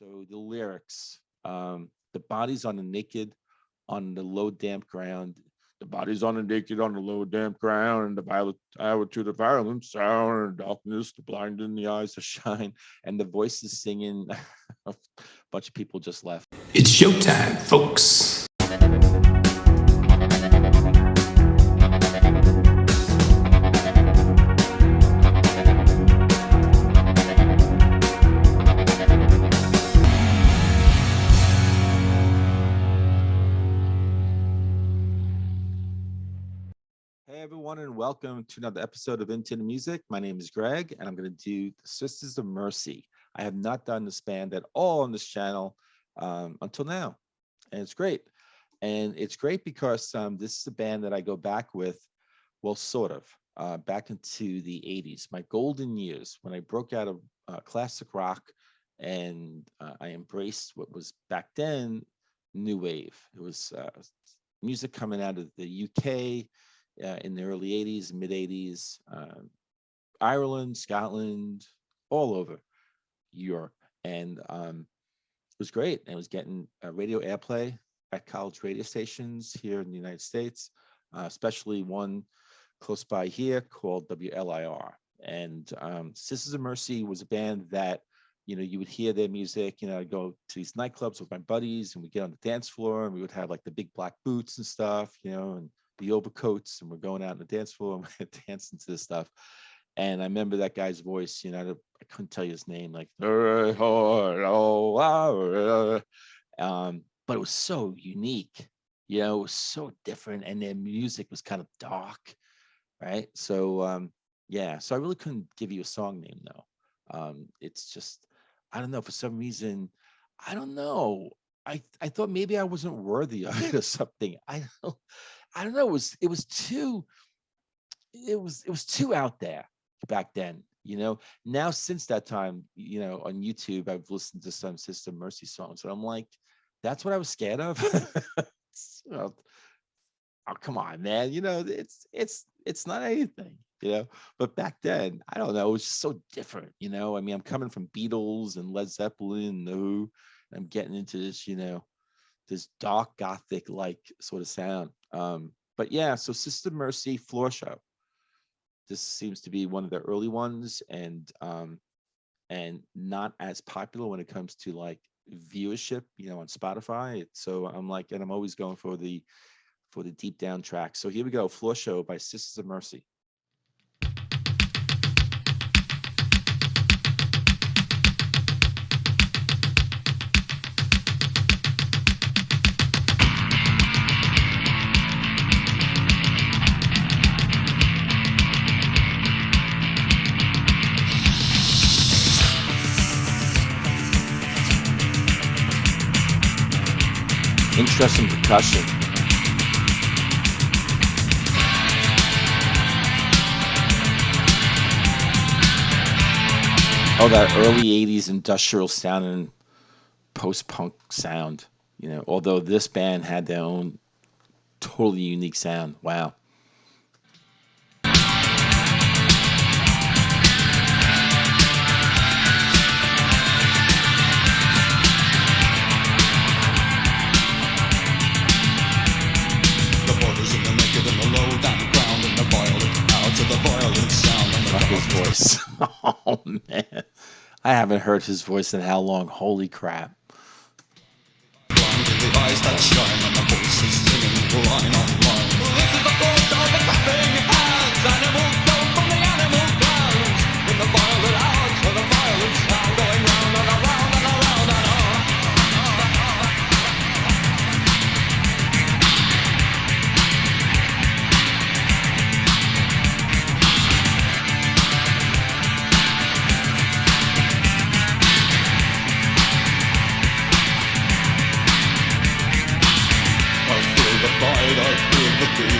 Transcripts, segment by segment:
So the lyrics, the body's on the naked, on the low damp ground. The body's on the naked, on the low damp ground, and the violet hour to the violent sound, and darkness, the blind in the eyes to shine, and the voices singing. A bunch of people just left. It's showtime, folks. Hey everyone, and welcome to another episode of Into the Music. My name is Greg, and I'm going to do the Sisters of Mercy. I have not done this band at all on this channel until now, and it's great. And it's great because this is a band that I go back with, well, sort of, back into the 80s, my golden years, when I broke out of classic rock and I embraced what was back then new wave. It was music coming out of the UK, in the early 80s, mid 80s, Ireland, Scotland, all over Europe. And it was great. And it was getting radio airplay at college radio stations here in the United States, especially one close by here called WLIR. And Sisters of Mercy was a band that, you would hear their music. I'd go to these nightclubs with my buddies and we'd get on the dance floor and we would have like the big black boots and stuff, and the overcoats, and we're going out on the dance floor and we're dancing to this stuff. And I remember that guy's voice, I couldn't tell you his name, like, but it was so unique, it was so different. And their music was kind of dark, right? So, so I really couldn't give you a song name though. It's just, I don't know, for some reason, I don't know. I thought maybe I wasn't worthy of it or something. I don't know. It was too out there back then, Now since that time, on YouTube, I've listened to some Sister Mercy songs, and I'm like, that's what I was scared of. Oh, come on, man. It's not anything, But back then, I don't know. It was just so different, I mean, I'm coming from Beatles and Led Zeppelin, and I'm getting into this, this dark gothic like sort of sound. But yeah, so Sister Mercy, Floorshow. This seems to be one of the early ones, and not as popular when it comes to like viewership, on Spotify. So I'm like, and I'm always going for the deep down track. So here we go, Floorshow by Sisters of Mercy. Interesting percussion. Oh, that early 80s industrial sound and post-punk sound, although this band had their own totally unique sound. Wow. His voice. Oh man, I haven't heard his voice in how long? Holy crap.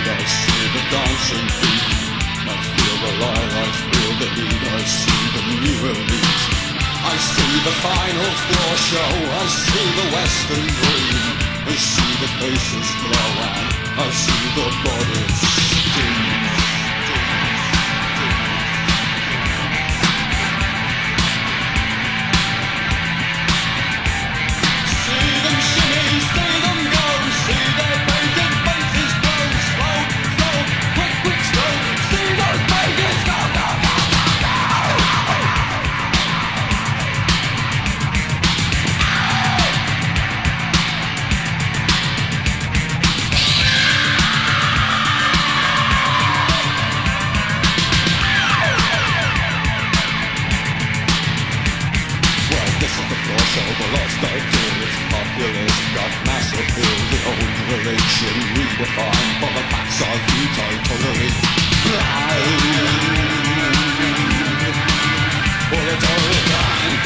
I see the dancing feet. I feel the light, I feel the heat. I see the new elite. I see the final floor show. I see the western dream. I see the faces glow and I see the bodies steam. lost ideal, it's populist, got mass appeal. The old religion redefined, but the facts are vetoed totally blind. For the total blind.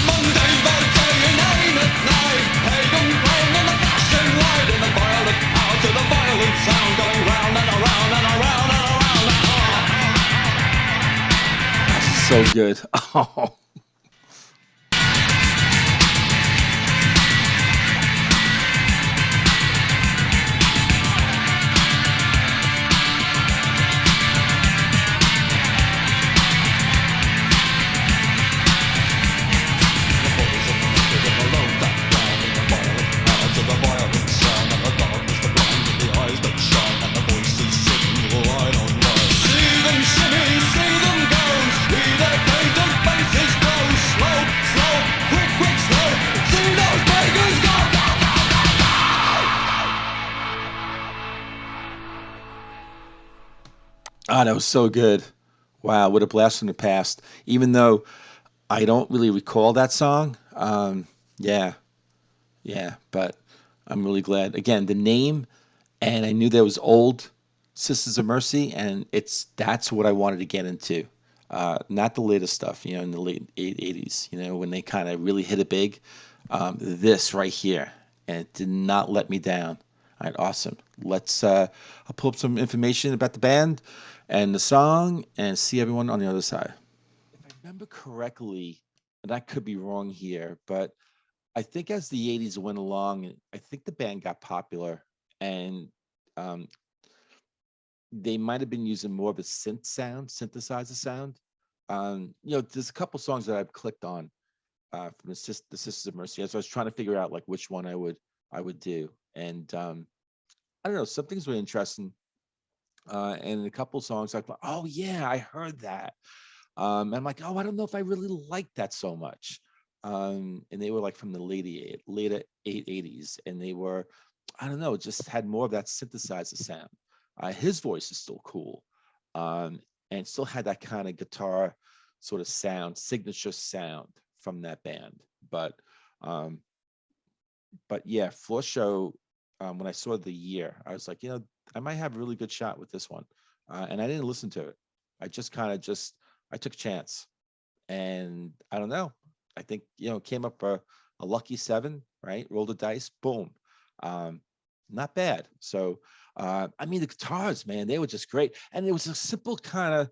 Monday, Monday, and aim at night. Pagan playing in the fashion light, in the violent power to the violent sound, going round and around and around and around. So good. Oh. Ah, that was so good. Wow, what a blast from the past. Even though I don't really recall that song. Yeah, yeah, but I'm really glad. Again, the name, and I knew there was old Sisters of Mercy, and that's what I wanted to get into. Not the latest stuff, in the late 80s, when they kind of really hit it big. This right here, and it did not let me down. All right, awesome. I'll pull up some information about the band and the song and see everyone on the other side. If I remember correctly, and I could be wrong here, but I think as the 80s went along, I think the band got popular and um, they might have been using more of a synthesizer sound. There's a couple songs that I've clicked on from the Sisters of Mercy as I was trying to figure out like which one I would do. And I don't know, some things were interesting. And a couple songs I thought, oh yeah, I heard that. And I'm like, oh, I don't know if I really like that so much. And they were like from the later 80s, and they were, I don't know, just had more of that synthesizer sound. His voice is still cool, and still had that kind of guitar sort of sound, signature sound from that band. Um, but yeah, Floor Show. When I saw the year, I was like, I might have a really good shot with this one, and I didn't listen to it. I just kind of just I took a chance, and I don't know. I think it came up a lucky seven, right? Rolled the dice, boom, um, not bad. So I mean, the guitars, man, they were just great, and it was a simple kind of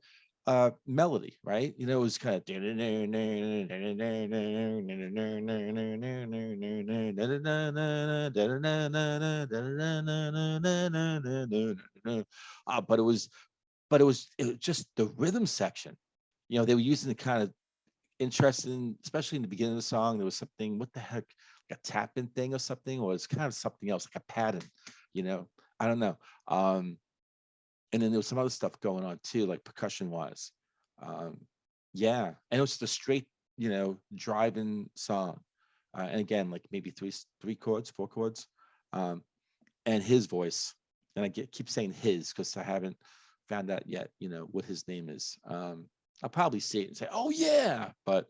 melody, right? It was kind of but it was just the rhythm section. They were using the kind of interesting, especially in the beginning of the song. There was something, what the heck, like a tapping thing or something, or it's kind of something else, like a pattern, you know. I don't know. And then there was some other stuff going on too, like percussion wise. Um, yeah, and it was just a straight, driving song. And again, like maybe three chords, four chords. Um, and his voice, and keep saying his because I haven't found out yet, what his name is. I'll probably see it and say, oh yeah, but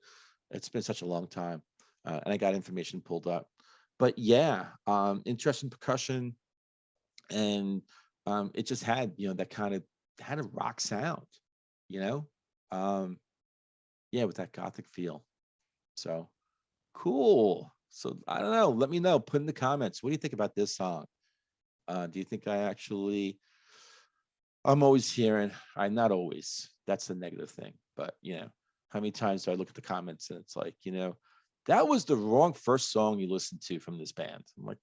it's been such a long time, and I got information pulled up. But yeah, interesting percussion, and it just had that kind of had a rock sound, you know, um, yeah, with that gothic feel. So cool. So I don't know. Let me know. Put in the comments. What do you think about this song? Do you think I'm always hearing, I'm not always, that's the negative thing, but how many times do I look at the comments and it's like, that was the wrong first song you listened to from this band. I'm like,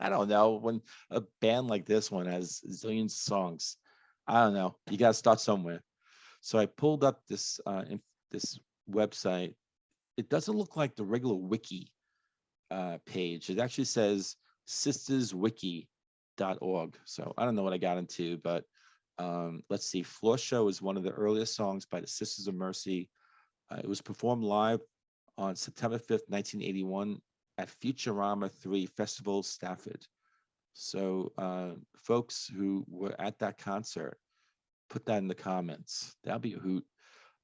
I don't know. When a band like this one has zillions of songs, I don't know. You got to start somewhere. So I pulled up this website. It doesn't look like the regular wiki page. It actually says sisterswiki.org. So I don't know what I got into, but let's see. Floor Show is one of the earliest songs by the Sisters of Mercy. It was performed live on September 5th, 1981 at Futurama 3 Festival Stafford. So, folks who were at that concert, put that in the comments. That'll be a hoot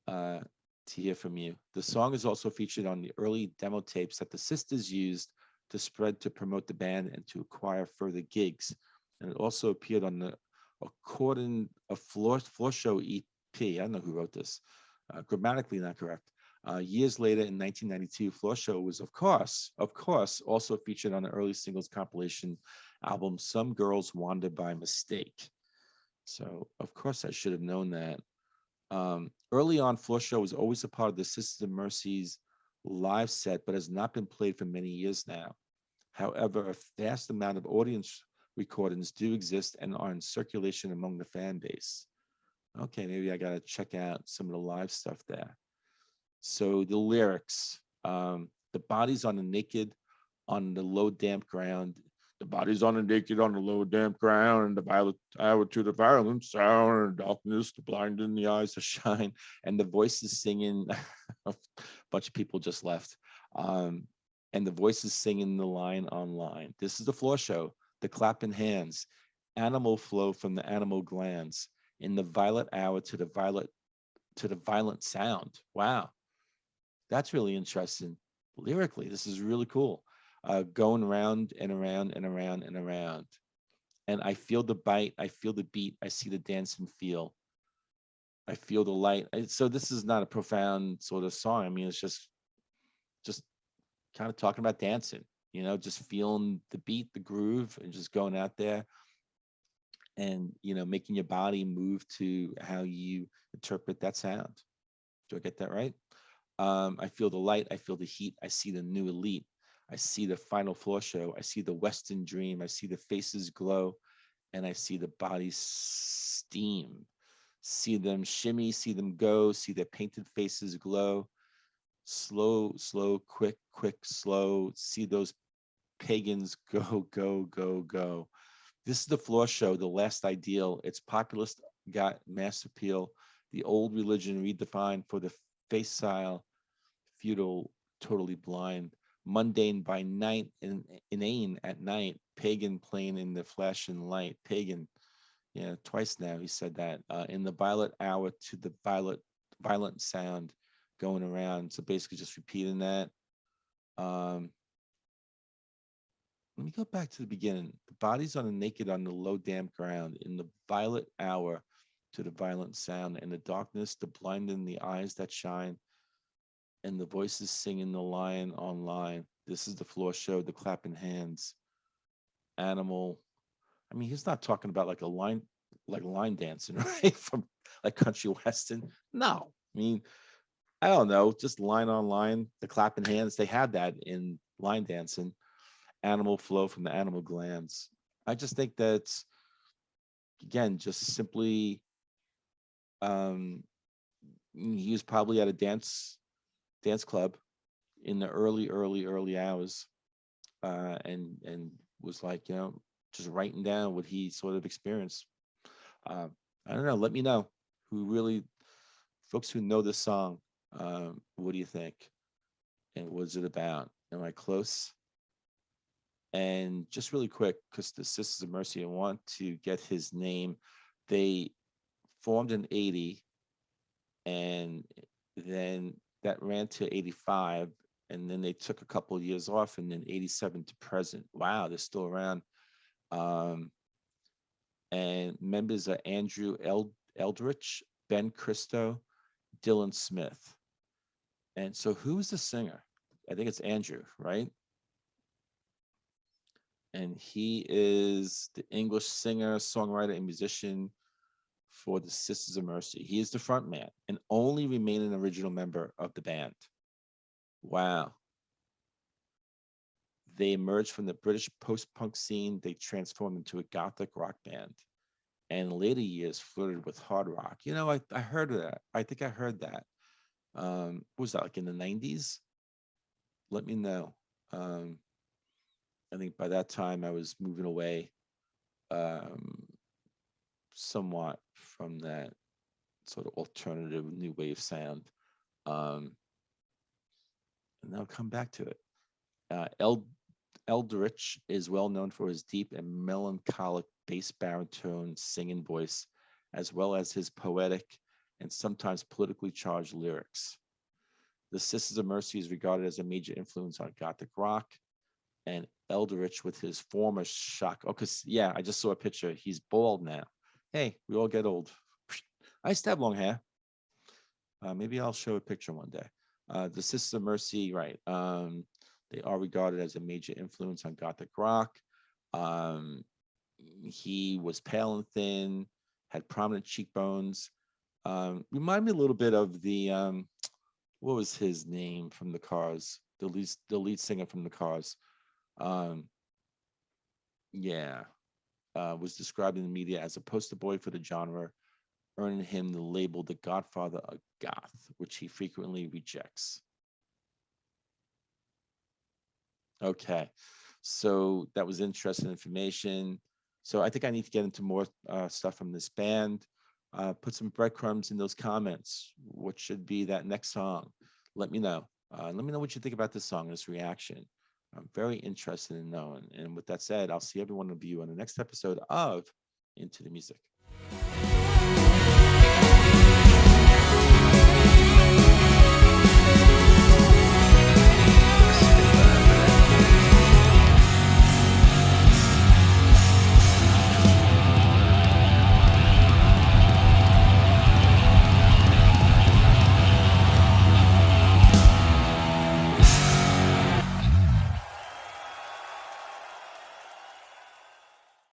uh, to hear from you. The song is also featured on the early demo tapes that the sisters used to spread to promote the band and to acquire further gigs. And it also appeared on the According a Floor Show EP. I don't know who wrote this. Grammatically not correct. Years later, in 1992, Floor Show was, of course, also featured on the early singles compilation album "Some Girls Wander by Mistake." So, of course, I should have known that. Early on, Floor Show was always a part of the Sisters of Mercy's live set, but has not been played for many years now. However, a vast amount of audience recordings do exist and are in circulation among the fan base. Okay, maybe I got to check out some of the live stuff there. So the lyrics, the bodies on the naked on the low damp ground, the bodies on the naked on the low damp ground, and the violet hour to the violent sound, and darkness, the blind in the eyes to shine, and the voices singing. A bunch of people just left. And the voices singing the line on line. This is the Floor Show, the clapping hands, animal flow from the animal glands, in the violet hour to the violent sound. Wow, that's really interesting. Lyrically, this is really cool. Going around and around and around and around. And I feel the bite, I feel the beat, I see the dance and feel. I feel the light. So this is not a profound sort of song. I mean, it's just kind of talking about dancing, just feeling the beat, the groove, and just going out there and making your body move to how you interpret that sound. Do I get that right? I feel the light, I feel the heat, I see the new elite, I see the final Floor Show, I see the Western dream, I see the faces glow, and I see the bodies steam. See them shimmy, see them go, see their painted faces glow. Slow, slow, quick, quick, slow. See those pagans go, go, go, go. This is the Floor Show, the last ideal. Its populist got mass appeal. The old religion redefined for the facile, feudal, totally blind, mundane by night, and inane at night, pagan plain in the flesh and light, pagan. Yeah, twice now he said that. In the violet hour to the violent sound going around. So basically just repeating that. Um, Let me go back to the beginning. The bodies on the naked on the low damp ground, in the violet hour to the violent sound, and the darkness, the blind in the eyes that shine, and the voices singing the line on line. This is the Floor Show, the clapping hands, animal. I mean, he's not talking about like line dancing, right? From like country western. No, I mean, I don't know, just line on line, the clapping hands. They had that in line dancing. Animal flow from the animal glands. I just think that's again just simply he was probably at a dance club in the early hours, and was like just writing down what he sort of experienced. Uh, I don't know. Let me know who really folks who know this song. What do you think? And what's it about? Am I close? And just really quick, because the Sisters of Mercy, I want to get his name. They formed in 80, and then that ran to 85, and then they took a couple of years off, and then 87 to present. Wow, they're still around. Um, and members are Andrew Eldritch, Ben Christo, Dylan Smith. And so who's the singer? I think it's Andrew, right? And he is the English singer, songwriter, and musician for the Sisters of Mercy. He is the front man and only remaining original member of the band. Wow. They emerged from the British post-punk scene. They transformed into a gothic rock band, and in later years flirted with hard rock. I heard of that. I think I heard that. What was that, like in the 90s? Let me know. I think by that time I was moving away um, somewhat from that sort of alternative new wave sound. And I'll come back to it. Eldritch is well known for his deep and melancholic bass baritone singing voice, as well as his poetic and sometimes politically charged lyrics. The Sisters of Mercy is regarded as a major influence on Gothic rock, and Eldritch with his former shock. Oh, because, yeah, I just saw a picture. He's bald now. Hey, we all get old. I used to have long hair. Maybe I'll show a picture one day. The Sisters of Mercy, right. They are regarded as a major influence on Gothic rock. Um, he was pale and thin, had prominent cheekbones. Remind me a little bit of the what was his name from the Cars? The lead singer from the Cars. Um, yeah, was described in the media as a poster boy for the genre, earning him the label the Godfather of Goth, which he frequently rejects. Okay, so that was interesting information. So I think I need to get into more stuff from this band. Put some breadcrumbs in those comments. What should be that next song? Let me know. Let me know what you think about this song, this reaction. I'm very interested in knowing. And with that said, I'll see every one of you on the next episode of Into the Music.